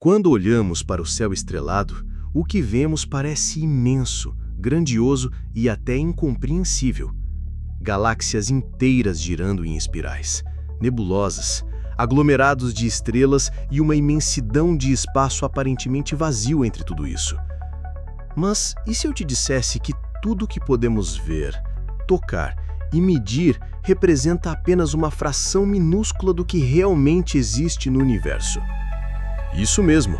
Quando olhamos para o céu estrelado, o que vemos parece imenso, grandioso e até incompreensível. Galáxias inteiras girando em espirais, nebulosas, aglomerados de estrelas e uma imensidão de espaço aparentemente vazio entre tudo isso. Mas e se eu te dissesse que tudo que podemos ver, tocar e medir representa apenas uma fração minúscula do que realmente existe no universo? Isso mesmo,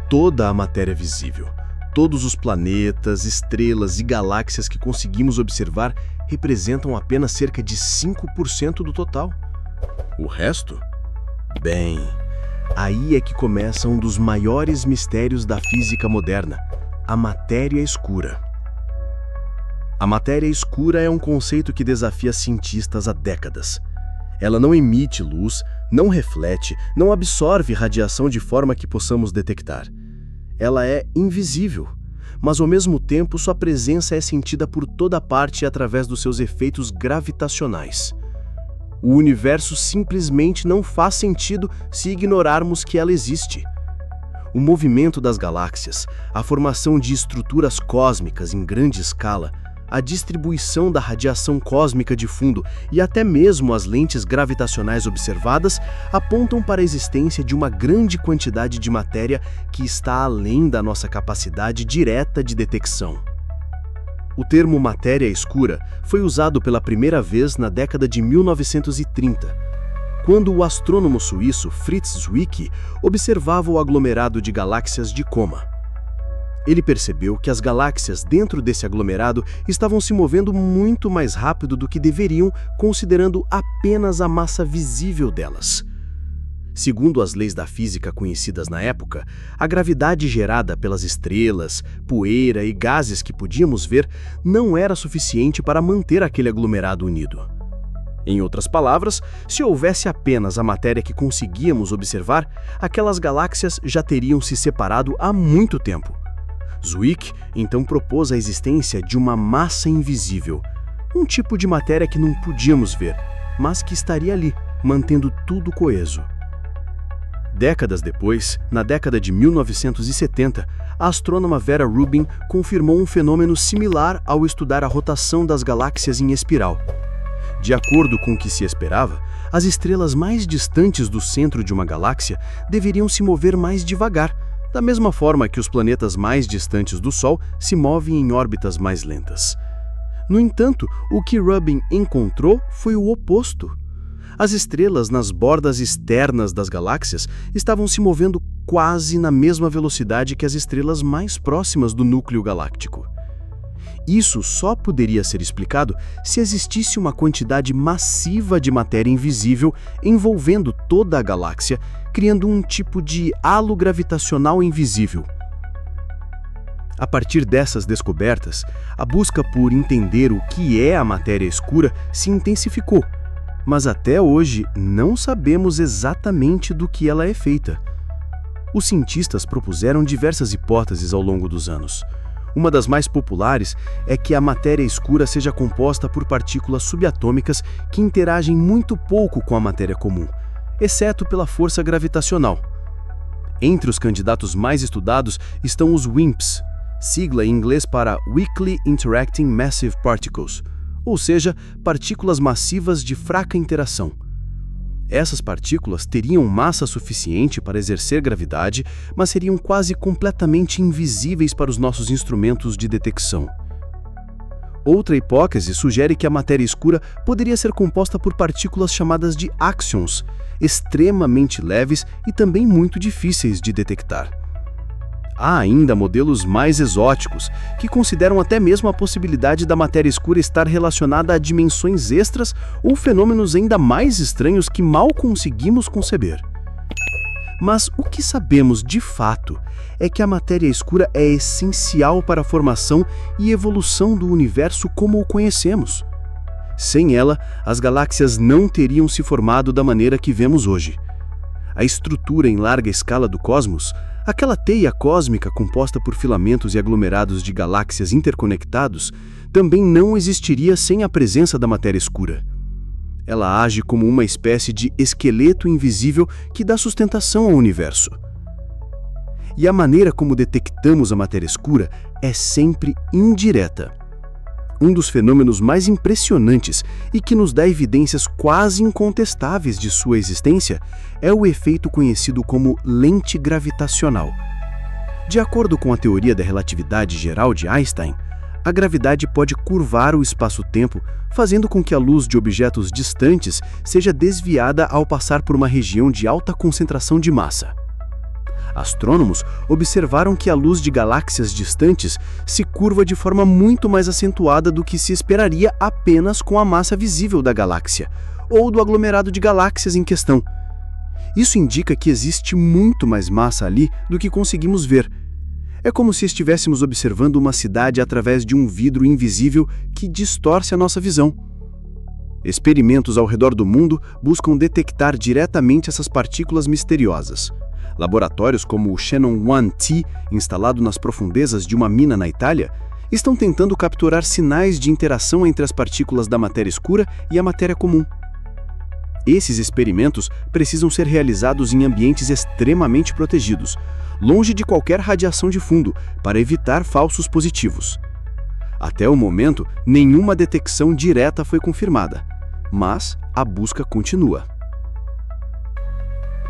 toda a matéria visível, todos os planetas, estrelas e galáxias que conseguimos observar representam apenas cerca de 5% do total. O resto? Bem, aí é que começa um dos maiores mistérios da física moderna, a matéria escura. A matéria escura é um conceito que desafia cientistas há décadas. Ela não emite luz, não reflete, não absorve radiação de forma que possamos detectar. Ela é invisível, mas ao mesmo tempo sua presença é sentida por toda parte através dos seus efeitos gravitacionais. O universo simplesmente não faz sentido se ignorarmos que ela existe. O movimento das galáxias, a formação de estruturas cósmicas em grande escala, a distribuição da radiação cósmica de fundo e até mesmo as lentes gravitacionais observadas apontam para a existência de uma grande quantidade de matéria que está além da nossa capacidade direta de detecção. O termo matéria escura foi usado pela primeira vez na década de 1930, quando o astrônomo suíço Fritz Zwicky observava o aglomerado de galáxias de Coma. Ele percebeu que as galáxias dentro desse aglomerado estavam se movendo muito mais rápido do que deveriam, considerando apenas a massa visível delas. Segundo as leis da física conhecidas na época, a gravidade gerada pelas estrelas, poeira e gases que podíamos ver não era suficiente para manter aquele aglomerado unido. Em outras palavras, se houvesse apenas a matéria que conseguíamos observar, aquelas galáxias já teriam se separado há muito tempo. Zwicky então propôs a existência de uma massa invisível, um tipo de matéria que não podíamos ver, mas que estaria ali, mantendo tudo coeso. Décadas depois, na década de 1970, a astrônoma Vera Rubin confirmou um fenômeno similar ao estudar a rotação das galáxias em espiral. De acordo com o que se esperava, as estrelas mais distantes do centro de uma galáxia deveriam se mover mais devagar, da mesma forma que os planetas mais distantes do Sol se movem em órbitas mais lentas. No entanto, o que Rubin encontrou foi o oposto. As estrelas nas bordas externas das galáxias estavam se movendo quase na mesma velocidade que as estrelas mais próximas do núcleo galáctico. Isso só poderia ser explicado se existisse uma quantidade massiva de matéria invisível envolvendo toda a galáxia, criando um tipo de halo gravitacional invisível. A partir dessas descobertas, a busca por entender o que é a matéria escura se intensificou, mas até hoje não sabemos exatamente do que ela é feita. Os cientistas propuseram diversas hipóteses ao longo dos anos. Uma das mais populares é que a matéria escura seja composta por partículas subatômicas que interagem muito pouco com a matéria comum, exceto pela força gravitacional. Entre os candidatos mais estudados estão os WIMPs, sigla em inglês para Weakly Interacting Massive Particles, ou seja, partículas massivas de fraca interação. Essas partículas teriam massa suficiente para exercer gravidade, mas seriam quase completamente invisíveis para os nossos instrumentos de detecção. Outra hipótese sugere que a matéria escura poderia ser composta por partículas chamadas de axions, extremamente leves e também muito difíceis de detectar. Há ainda modelos mais exóticos, que consideram até mesmo a possibilidade da matéria escura estar relacionada a dimensões extras ou fenômenos ainda mais estranhos que mal conseguimos conceber. Mas o que sabemos de fato é que a matéria escura é essencial para a formação e evolução do universo como o conhecemos. Sem ela, as galáxias não teriam se formado da maneira que vemos hoje. A estrutura em larga escala do cosmos, aquela teia cósmica composta por filamentos e aglomerados de galáxias interconectados, também não existiria sem a presença da matéria escura. Ela age como uma espécie de esqueleto invisível que dá sustentação ao universo. E a maneira como detectamos a matéria escura é sempre indireta. Um dos fenômenos mais impressionantes e que nos dá evidências quase incontestáveis de sua existência é o efeito conhecido como lente gravitacional. De acordo com a teoria da relatividade geral de Einstein, a gravidade pode curvar o espaço-tempo, fazendo com que a luz de objetos distantes seja desviada ao passar por uma região de alta concentração de massa. Astrônomos observaram que a luz de galáxias distantes se curva de forma muito mais acentuada do que se esperaria apenas com a massa visível da galáxia, ou do aglomerado de galáxias em questão. Isso indica que existe muito mais massa ali do que conseguimos ver. É como se estivéssemos observando uma cidade através de um vidro invisível que distorce a nossa visão. Experimentos ao redor do mundo buscam detectar diretamente essas partículas misteriosas. Laboratórios como o Shannon 1T, instalado nas profundezas de uma mina na Itália, estão tentando capturar sinais de interação entre as partículas da matéria escura e a matéria comum. Esses experimentos precisam ser realizados em ambientes extremamente protegidos, longe de qualquer radiação de fundo, para evitar falsos positivos. Até o momento, nenhuma detecção direta foi confirmada, mas a busca continua.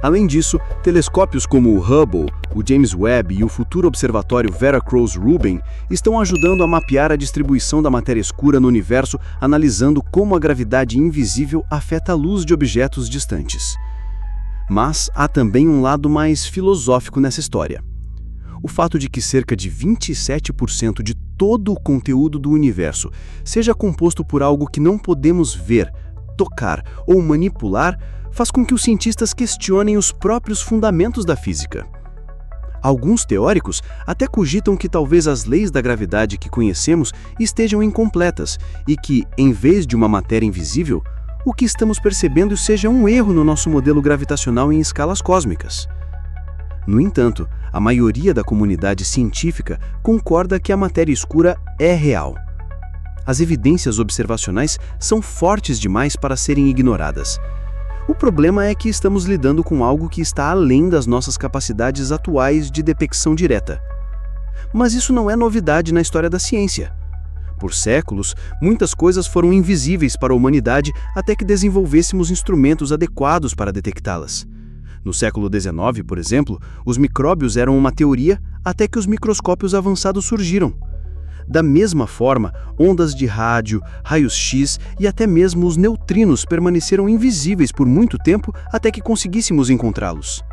Além disso, telescópios como o Hubble, o James Webb e o futuro observatório Vera-Cruz-Rubin estão ajudando a mapear a distribuição da matéria escura no universo, analisando como a gravidade invisível afeta a luz de objetos distantes. Mas há também um lado mais filosófico nessa história. O fato de que cerca de 27% de todo o conteúdo do universo seja composto por algo que não podemos ver, tocar ou manipular faz com que os cientistas questionem os próprios fundamentos da física. Alguns teóricos até cogitam que talvez as leis da gravidade que conhecemos estejam incompletas e que, em vez de uma matéria invisível, o que estamos percebendo seja um erro no nosso modelo gravitacional em escalas cósmicas. No entanto, a maioria da comunidade científica concorda que a matéria escura é real. As evidências observacionais são fortes demais para serem ignoradas. O problema é que estamos lidando com algo que está além das nossas capacidades atuais de detecção direta. Mas isso não é novidade na história da ciência. Por séculos, muitas coisas foram invisíveis para a humanidade até que desenvolvêssemos instrumentos adequados para detectá-las. No século XIX, por exemplo, os micróbios eram uma teoria até que os microscópios avançados surgiram. Da mesma forma, ondas de rádio, raios-x e até mesmo os neutrinos permaneceram invisíveis por muito tempo até que conseguíssemos encontrá-los.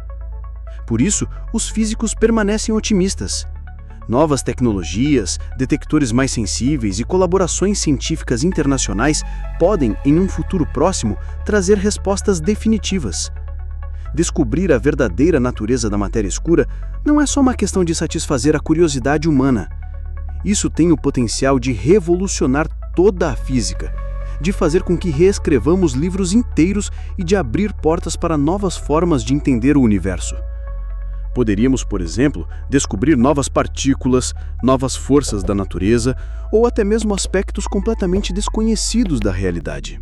Por isso, os físicos permanecem otimistas. Novas tecnologias, detectores mais sensíveis e colaborações científicas internacionais podem, em um futuro próximo, trazer respostas definitivas. Descobrir a verdadeira natureza da matéria escura não é só uma questão de satisfazer a curiosidade humana. Isso tem o potencial de revolucionar toda a física, de fazer com que reescrevamos livros inteiros e de abrir portas para novas formas de entender o universo. Poderíamos, por exemplo, descobrir novas partículas, novas forças da natureza ou até mesmo aspectos completamente desconhecidos da realidade.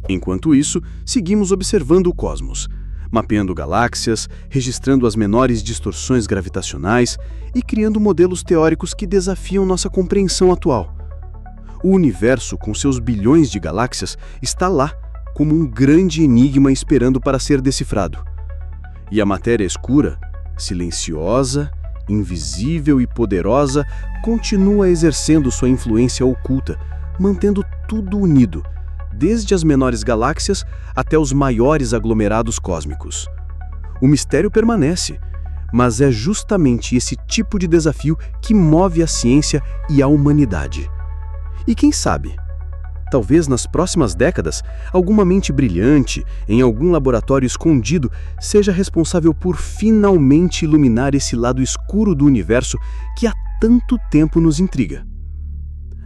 Enquanto isso, seguimos observando o cosmos, mapeando galáxias, registrando as menores distorções gravitacionais e criando modelos teóricos que desafiam nossa compreensão atual. O universo, com seus bilhões de galáxias, está lá, como um grande enigma esperando para ser decifrado. E a matéria escura, silenciosa, invisível e poderosa, continua exercendo sua influência oculta, mantendo tudo unido, desde as menores galáxias até os maiores aglomerados cósmicos. O mistério permanece, mas é justamente esse tipo de desafio que move a ciência e a humanidade. E quem sabe, talvez nas próximas décadas, alguma mente brilhante, em algum laboratório escondido, seja responsável por finalmente iluminar esse lado escuro do universo que há tanto tempo nos intriga.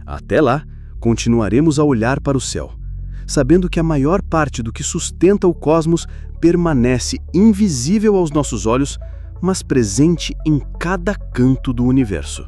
Até lá, continuaremos a olhar para o céu, sabendo que a maior parte do que sustenta o cosmos permanece invisível aos nossos olhos, mas presente em cada canto do universo.